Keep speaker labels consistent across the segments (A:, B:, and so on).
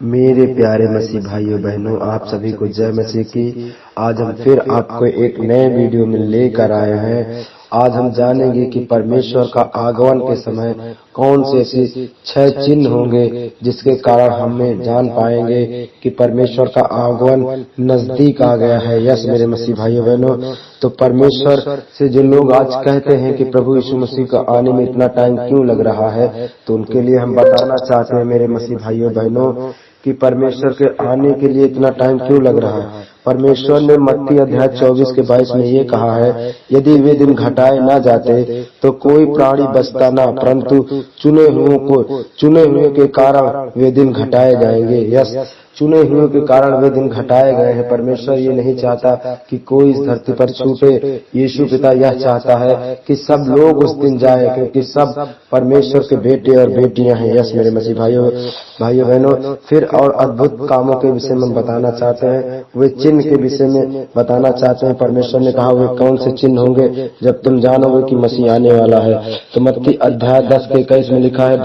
A: मेरे प्यारे मसीह भाइयों बहनों, आप सभी को जय मसीह की। आज हम फिर आपको एक नए वीडियो में लेकर आए हैं। आज हम जानेंगे कि परमेश्वर का आगमन के समय कौन से ऐसे 6 चिन्ह होंगे जिसके कारण हमें जान पाएंगे कि परमेश्वर का आगमन नजदीक आ गया है। यस मेरे मसीह भाइयों बहनों, तो परमेश्वर से जो लोग आज कहते हैं कि प्रभु यीशु मसीह का आने में इतना टाइम क्यों लग रहा है, तो उनके लिए हम बताना चाहते हैं मेरे मसीह भाइयों बहनों कि परमेश्वर के आने के लिए इतना टाइम क्यों लग रहा है। परमेश्वर ने मत्ती अध्याय 24 के 22 में ये कहा है, यदि वे दिन घटाए ना जाते तो कोई प्राणी बचता ना, परंतु चुने हुए के कारण वे दिन घटाए जाएंगे। यस, चुने हुए के कारण वे दिन घटाए गए हैं। परमेश्वर ये नहीं चाहता कि कोई इस धरती पर छूटे। यीशु पिता यह चाहता है कि सब लोग उस दिन जाए, क्योंकि सब परमेश्वर के बेटे और बेटियां हैं। यस मेरे मसीह भाइयों बहनों, फिर और अद्भुत कामों के विषय में बताना चाहते हैं, वे चिन्ह के विषय में बताना चाहते हैं। परमेश्वर ने कहा वे कौन से चिन्ह होंगे जब तुम जानोगे कि मसीह आने वाला है। तो मत्ती अध्याय 10 के 21 में लिखा है,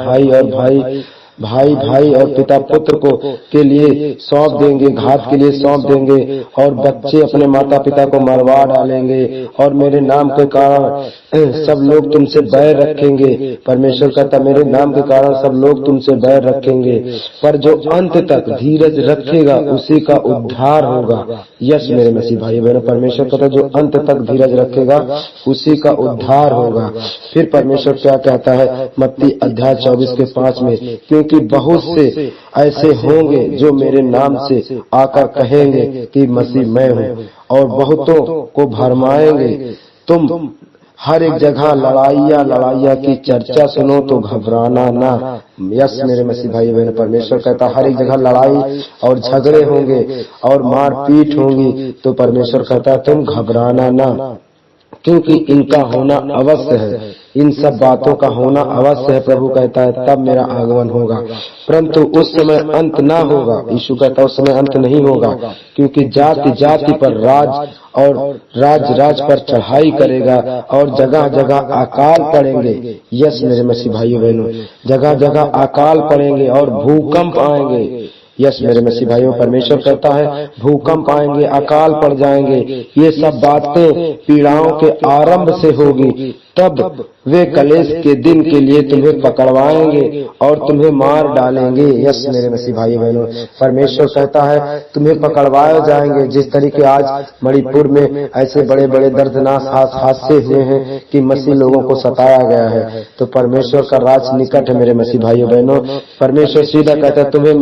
A: भाई और पिता पुत्र को के लिए सौंप देंगे, घात के लिए सौंप देंगे, और बच्चे अपने माता पिता को मरवा डालेंगे, और मेरे नाम के कारण सब लोग तुमसे बैर रखेंगे। परमेश्वर कहता मेरे नाम के कारण सब लोग तुमसे बैर रखेंगे, पर जो अंत तक धीरज रखेगा उसी का उद्धार होगा। यस मेरे मसीह भाई बहनों, परमेश्वर कहता जो अंत तक धीरज रखेगा उसी का उद्धार होगा। फिर परमेश्वर क्या कहता है मत्ती अध्याय 24 के 5 में, क्योंकि बहुत से ऐसे होंगे जो मेरे नाम से आकर कहेंगे कि मसीह मैं हूँ, और बहुतों को भरमाएंगे। तुम हर एक जगह लड़ाइया की चर्चा सुनो तो घबराना ना। यस मेरे मसीह भाई बहन, परमेश्वर कहता हर एक जगह लड़ाई और झगड़े होंगे और मारपीट होंगी, तो परमेश्वर कहता तुम घबराना ना, क्योंकि इनका होना अवश्य है, इन सब बातों का होना अवश्य है। प्रभु कहता है तब मेरा आगमन होगा, परंतु उस समय अंत ना होगा। यीशु कहता उस समय अंत नहीं होगा, क्योंकि जाति जाति पर राज और राज पर चढ़ाई करेगा, और जगह जगह अकाल पड़ेंगे। यस मेरे मसीह भाइयों बहनों, जगह जगह अकाल पड़ेंगे और भूकंप आएंगे। यस मेरे मसीह भाइयों, परमेश्वर कहता है भूकंप आएंगे, अकाल पड़ जाएंगे। ये सब बातें पीड़ाओं के आरंभ से होगी, तब वे कलेश के दिन के लिए तुम्हें पकड़वाएंगे और तुम्हें मार डालेंगे। यस मेरे मसीह भाई बहनों, परमेश्वर कहता है तुम्हें पकड़वाए जाएंगे। जिस तरीके आज मणिपुर में ऐसे बड़े बड़े दर्दनाक हादसे हुए हैं कि मसीह लोगों को सताया गया है, तो परमेश्वर का राज निकट है मेरे मसीह भाइयों बहनों। परमेश्वर सीधा कहता है तुम्हें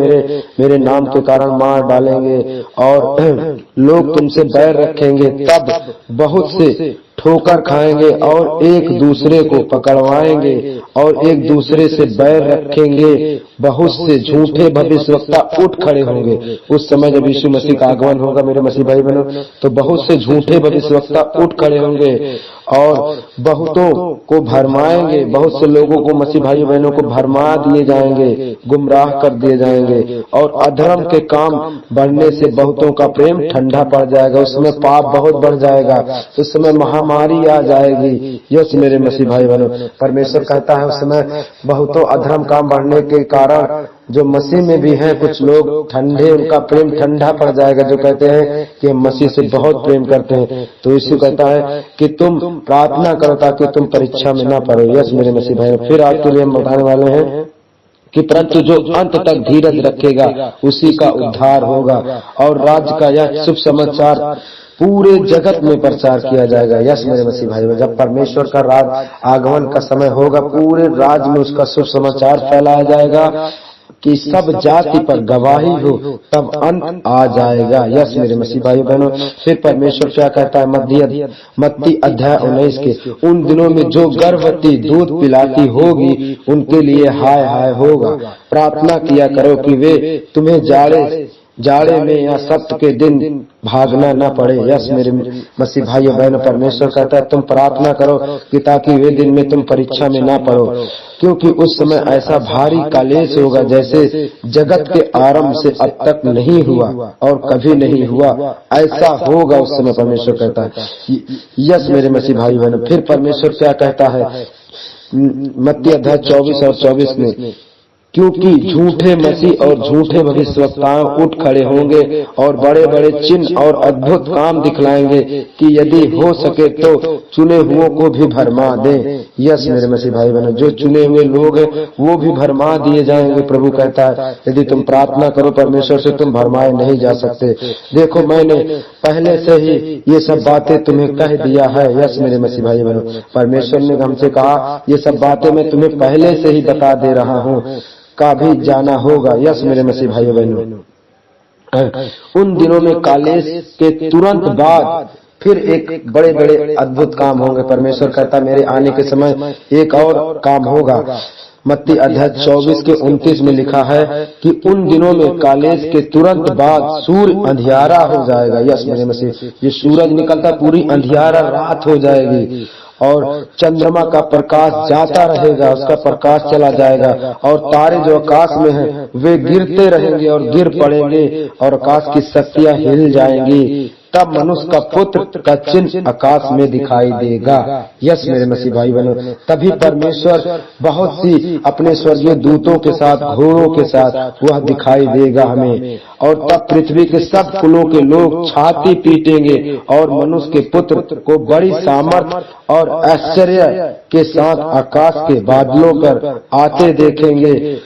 A: मेरे नाम के कारण मार डालेंगे और लोग तुमसे बैर रखेंगे, तब बहुत से ठोकर खाएंगे और एक दूसरे को पकड़वाएंगे और एक दूसरे से बैर रखेंगे। बहुत से झूठे भविष्यवक्ता उठ खड़े होंगे। उस समय जब यीशु मसीह का आगमन होगा मेरे मसीह भाई बहनों, तो बहुत से झूठे भविष्यवक्ता उठ खड़े होंगे और बहुतों को भरमाएंगे। बहुत से लोगों को मसीह भाई बहनों को भरमा दिए जाएंगे, गुमराह कर दिए जाएंगे, और अधर्म के काम बढ़ने से बहुतों का प्रेम ठंडा पड़ जाएगा। उस समय पाप बहुत बढ़ जाएगा, उस समय महामारी आ जाएगी। यस मेरे मसीह भाई बहनों, परमेश्वर कहता है उस समय बहुतों अधर्म काम बढ़ने के कारण जो मसीह में भी हैं कुछ लोग ठंडे, उनका प्रेम ठंडा पड़ जाएगा, जो कहते हैं कि हम मसीह से बहुत प्रेम करते हैं। तो यीशु कहता है कि तुम प्रार्थना करो ताकि तुम परीक्षा में ना पड़ो। यस मेरे मसीह भाई, फिर आपके लिए हम बताने वाले हैं कि परंतु जो अंत तक धीरज रखेगा उसी का उद्धार होगा, और राज्य का यह शुभ समाचार पूरे जगत में प्रचार किया जाएगा। यस मेरे मसीह भाई, जब परमेश्वर का राज आगमन का समय होगा पूरे राज्य में उसका शुभ समाचार फैलाया जाएगा कि सब जाति पर गवाही हो, तब अंत आ जाएगा। यस मेरे मसीह भाई बहनों, फिर परमेश्वर क्या कहता है मत्ती अध्याय 19 के, उन दिनों में जो गर्भवती दूध पिलाती होगी उनके लिए हाय हाय होगा। प्रार्थना किया करो कि वे तुम्हें जाड़े में या सप्त के दिन भागना न पड़े। यस मेरे मसीह भाइयों बहनों, परमेश्वर कहता है तुम प्रार्थना करो कि ताकि वे दिन में तुम परीक्षा में ना पड़ो, क्योंकि उस समय ऐसा भारी कलेश होगा जैसे जगत के आरंभ से अब तक नहीं हुआ और कभी नहीं हुआ, ऐसा होगा उस समय। परमेश्वर कहता है यस मेरे मसीह भाई बहनों, फिर परमेश्वर क्या कहता है मत्ती अध्याय 24 और 24 में, क्योंकि झूठे मसीह और झूठे भविष्यवक्ता उठ खड़े होंगे और बड़े बड़े चिन्ह और अद्भुत काम दिखलाएंगे कि यदि हो सके तो चुने हुओं को भी भरमा दें। यस मेरे मसीह भाई बहनों, जो चुने हुए लोग हैं वो भी भरमा दिए जाएंगे। प्रभु कहता है यदि तुम प्रार्थना करो परमेश्वर से तुम भरमाए नहीं जा सकते। देखो मैंने पहले से ही ये सब बातें तुम्हें कह दिया है। यस मेरे मसीह भाई बहनों, परमेश्वर ने हमसे कहा ये सब बातें मैं तुम्हें पहले से ही बता दे रहा हूँ, का भी जाना होगा। यस मेरे मसीह भाई बहनों, उन दिनों में कालेश के तुरंत बाद फिर एक बड़े बड़े अद्भुत काम होंगे। परमेश्वर कहता मेरे आने के समय एक और काम होगा। मत्ती अध्याय 24 के 29 में लिखा है कि उन दिनों में कालेश के तुरंत बाद सूर्य अंधियारा हो जाएगा। यस मेरे मसीह, ये सूरज निकलता पूरी अंधियारा रात हो जाएगी और चंद्रमा का प्रकाश जाता रहेगा, उसका प्रकाश चला जाएगा और तारे जो आकाश में हैं वे गिरते रहेंगे और गिर पड़ेंगे और आकाश की शक्तियां हिल जाएंगी। तब मनुष्य का पुत्र का चिन्ह आकाश में दिखाई देगा। यस मेरे मसीह भाई बहनों, तभी परमेश्वर बहुत सी अपने स्वर्गीय दूतों के साथ घोड़ों के साथ वह दिखाई देगा हमें। और तब पृथ्वी के सब कुलों के लोग छाती पीटेंगे और मनुष्य के पुत्र को बड़ी सामर्थ और आश्चर्य के साथ आकाश के बादलों पर आते देखेंगे।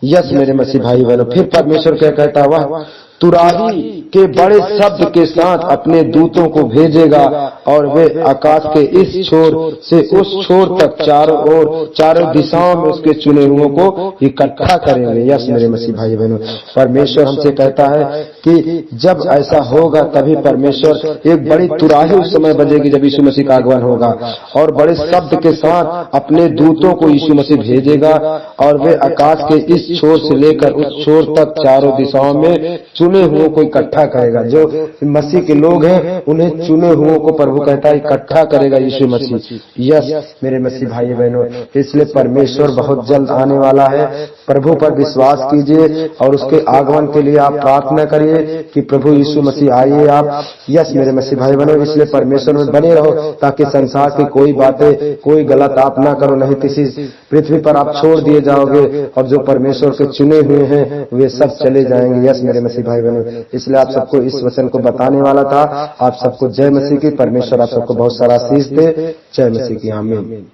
A: यस मेरे मसीह भाई बहनों, फिर परमेश्वर क्या कहता, वह तुराही के बड़े शब्द के साथ अपने दूतों को भेजेगा और वे आकाश के इस छोर से उस छोर तक चारों ओर चारों दिशाओं में उसके चुने हुओं को इकट्ठा करेंगे। यस मेरे मसीह भाई बहनों, परमेश्वर हमसे कहता है कि जब ऐसा होगा तभी परमेश्वर एक बड़ी तुराही उस समय बजेगी जब यीशु मसीह का आगमन होगा और बड़े शब्द के साथ अपने दूतों को यीशु मसीह भेजेगा और वे आकाश के इस छोर से लेकर उस छोर तक चारों दिशाओं में चुने हुओं को इकट्ठा करेगा। जो मसीह के लोग हैं उन्हें चुने हुओं को प्रभु कहता है इकट्ठा करेगा यीशु मसीह। यस मेरे मसीह भाई बहनों, इसलिए परमेश्वर बहुत जल्द आने वाला है। प्रभु पर विश्वास कीजिए और उसके आगमन के लिए आप प्रार्थना करिए कि प्रभु यीशु मसीह आइए आप। यस मेरे मसीह भाई बहनों, इसलिए परमेश्वर में बने रहो ताकि संसार की कोई बातें कोई गलत आप ना करो, नहीं किसी पृथ्वी पर आप छोड़ दिए जाओगे और जो परमेश्वर के चुने हुए हैं वे सब चले जाएंगे। यस मेरे मसीह भाई बहनों, इसलिए आप सबको इस वचन को बताने वाला था। आप सबको जय मसीह की। परमेश्वर आप सबको बहुत सारा आशीष दे। जय मसीह की। आमीन।